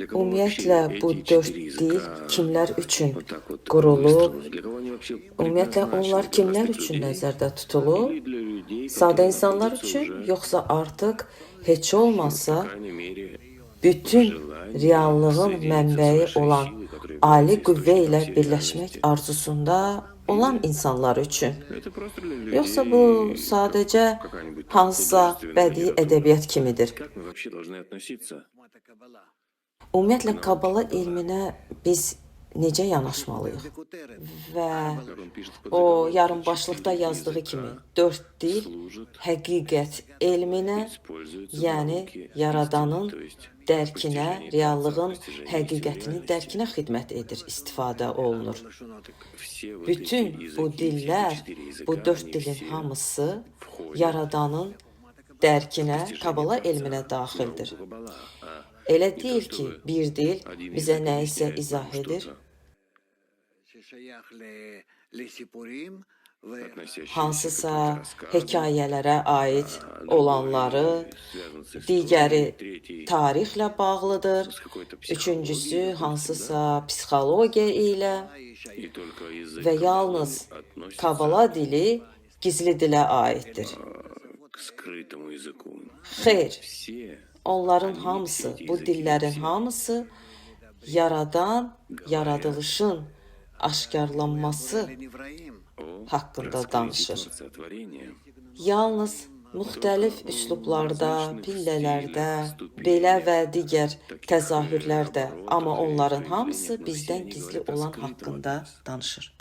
Ümumiyyətlə, bu dörd dil kimlər üçün qurulub? Ümumiyyətlə, onlar kimlər üçün nəzərdə tutulub? Sadə insanlar üçün, yoxsa artıq heç olmasa bütün reallığın mənbəyi olan ali qüvvə ilə birləşmək arzusunda olan insanlar üçün? Yoxsa bu sadəcə hansısa bədii ədəbiyyat kimidir? Ümumiyyətlə, Kabala elminə biz necə yanaşmalıyıq? Və o yarımbaşlıqda yazdığı kimi, dörd dil həqiqət elminə, yəni yaradanın dərkinə, reallığın həqiqətinin dərkinə xidmət edir, istifadə olunur. Bütün bu dillər, bu dörd dilin hamısı yaradanın dərkinə, Kabala elminə daxildir. Elə deyil ki, bir dil bizə nəyisə izah edir, hansısa hekayələrə aid olanları, digəri tarixlə bağlıdır, üçüncüsü hansısa psixologiya ilə və yalnız Kabala dili gizli dilə aiddir. Xeyr, onların hamısı, bu dillərin hamısı yaradan, yaradılışın aşkarlanması haqqında danışır. Yalnız müxtəlif üslublarda, pillələrdə, belə və digər təzahürlərdə, amma onların hamısı bizdən gizli olan haqqında danışır.